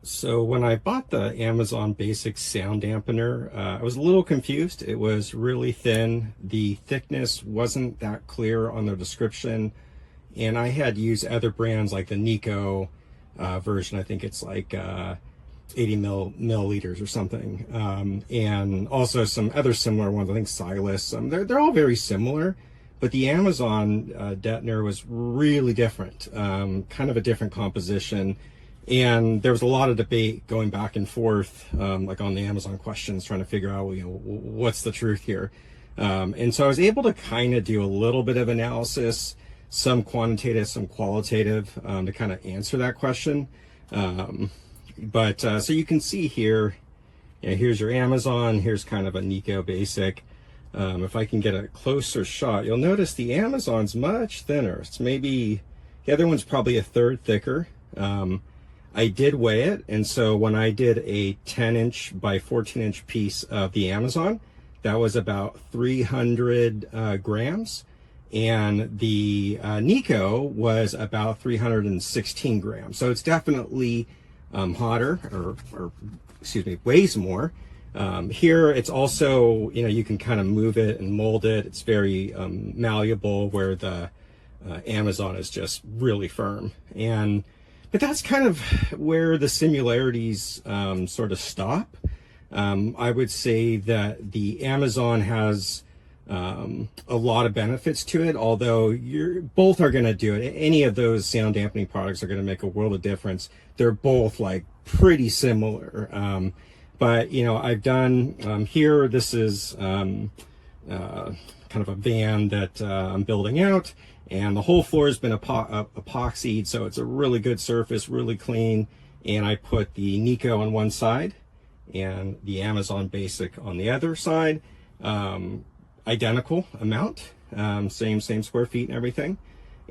So when I bought the Amazon Basic sound dampener, I was a little confused. It was really thin. The thickness wasn't that clear on the description. And I had used other brands like the Nico version. I think it's like 80 milliliters or something. And also some other similar ones. I think Silas. They're all very similar. But the Amazon deadener was really different, kind of a different composition. And there was a lot of debate going back and forth, like on the Amazon questions, trying to figure out, what's the truth here. And so I was able to kind of do a little bit of analysis, some quantitative, some qualitative, to kind of answer that question. So you can see here, here's your Amazon, here's kind of a Nico Basic. If I can get a closer shot, you'll notice the Amazon's much thinner. It's maybe, the other one's probably a third thicker. I did weigh it, and so when I did a 10-inch by 14-inch piece of the Amazon, that was about 300 grams, and the Nico was about 316 grams. So it's definitely hotter, or excuse me, weighs more. Here it's also, you can kind of move it and mold it. It's very malleable, where the Amazon is just really firm. But that's kind of where the similarities sort of stop. I would say that the Amazon has a lot of benefits to it, although both are going to do it. Any of those sound dampening products are going to make a world of difference. They're both like pretty similar. But I've done here, this is kind of a van that I'm building out. And the whole floor has been epoxied, so it's a really good surface, really clean. And I put the Nico on one side and the Amazon Basic on the other side. Identical amount, same square feet and everything.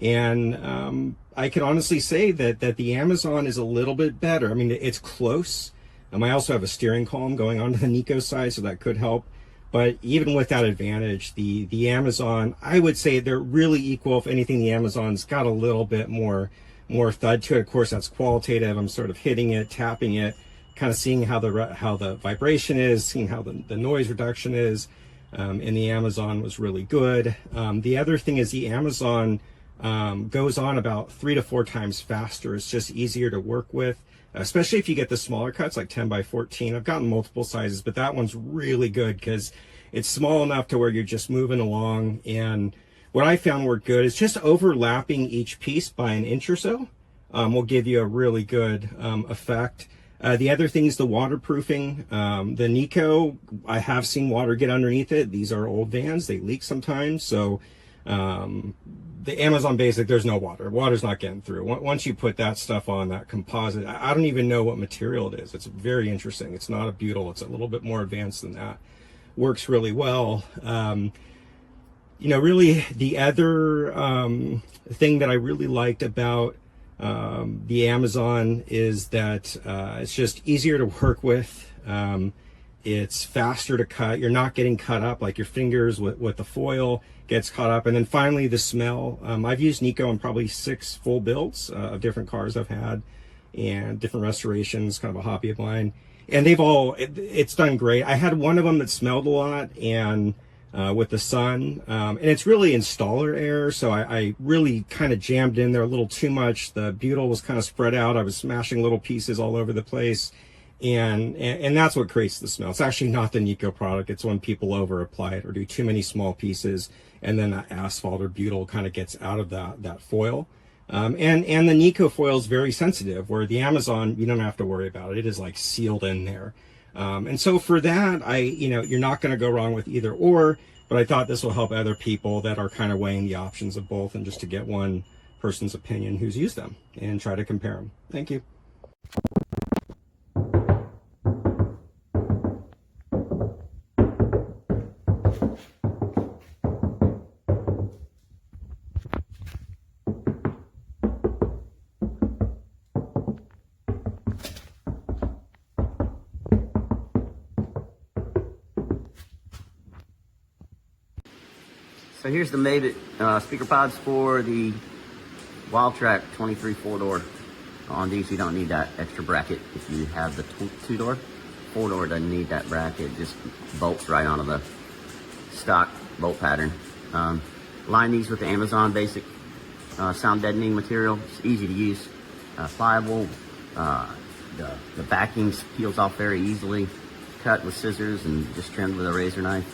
And I can honestly say that the Amazon is a little bit better. I mean, it's close. I also have a steering column going onto the Nico side, so that could help. But even with that advantage, the Amazon, I would say they're really equal. If anything, the Amazon's got a little bit more thud to it. Of course, that's qualitative. I'm sort of hitting it, tapping it, kind of seeing how the vibration is, seeing how the noise reduction is. And the Amazon was really good. The other thing is the Amazon goes on about 3 to 4 times faster. It's just easier to work with, especially if you get the smaller cuts like 10 by 14. I've gotten multiple sizes, but that one's really good because it's small enough to where you're just moving along. And what I found worked good is just overlapping each piece by an inch or so will give you a really good effect. The other thing is the waterproofing. The Nico, I have seen water get underneath it. These are old vans, they leak sometimes. So the Amazon Basic, there's no water. Water's not getting through. Once you put that stuff on, that composite, I don't even know what material it is. It's very interesting. It's not a butyl. It's a little bit more advanced than that. Works really well. Really the other thing that I really liked about the Amazon is that it's just easier to work with. It's faster to cut. You're not getting cut up like your fingers with the foil gets caught up. And then finally the smell. I've used Nico in probably 6 full builds of different cars I've had and different restorations, kind of a hobby of mine. And it's done great. I had one of them that smelled a lot and with the sun, and it's really installer error. So I really kind of jammed in there a little too much. The butyl was kind of spread out. I was smashing little pieces all over the place. And that's what creates the smell. It's actually not the Nico product. It's when people over apply it or do too many small pieces, and then that asphalt or butyl kind of gets out of that foil. And the Nico foil is very sensitive, where the Amazon, you don't have to worry about it. It is like sealed in there. And so for that, you're not going to go wrong with either or, but I thought this will help other people that are kind of weighing the options of both, and just to get one person's opinion who's used them and try to compare them. Thank you. So here's the Made It speaker pods for the Wild Track 23 4-door. On these, you don't need that extra bracket if you have the two-door. Four-door doesn't need that bracket, it just bolts right onto the stock bolt pattern. Line these with the Amazon basic sound deadening material. It's easy to use, pliable. The backing peels off very easily. Cut with scissors and just trimmed with a razor knife.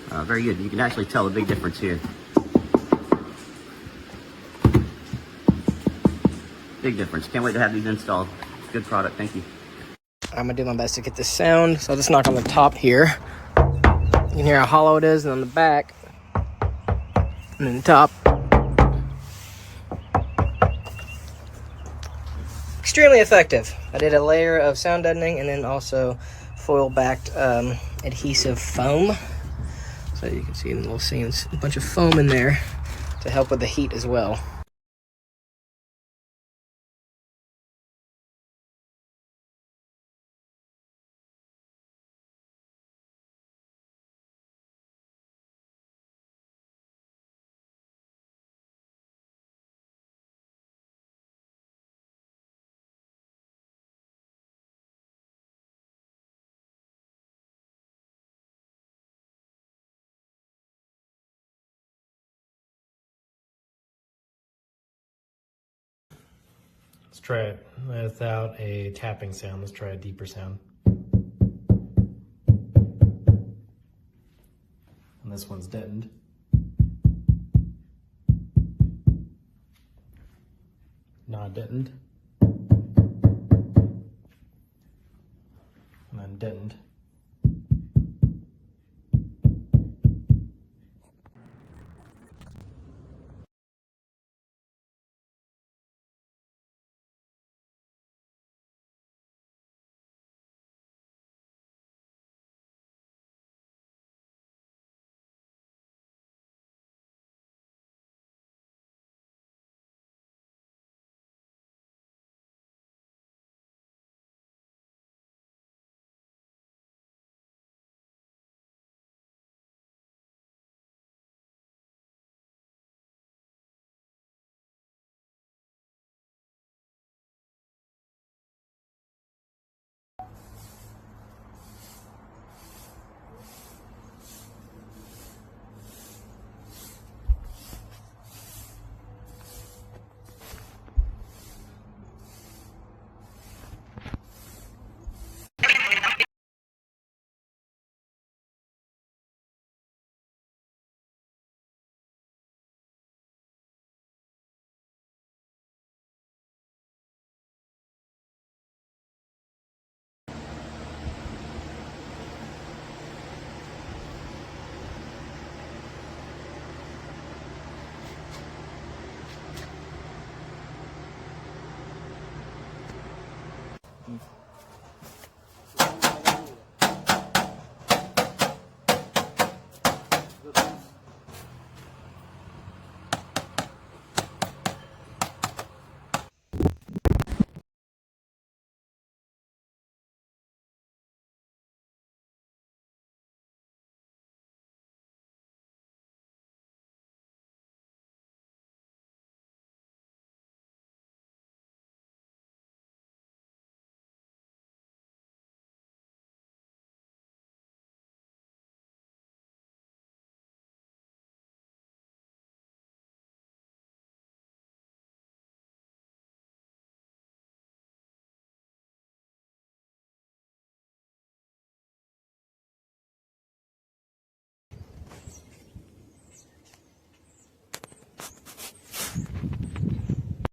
Very good. You can actually tell a big difference here. Big difference. Can't wait to have these installed. Good product. Thank you. I'm gonna do my best to get this sound. So I'll just knock on the top here. You can hear how hollow it is, and on the back, and then the top. Extremely effective. I did a layer of sound deadening and then also foil-backed adhesive foam. So you can see in the little scenes, a bunch of foam in there to help with the heat as well. Let's try it without a tapping sound. Let's try a deeper sound. And this one's deadened. Not deadened. And then deadened.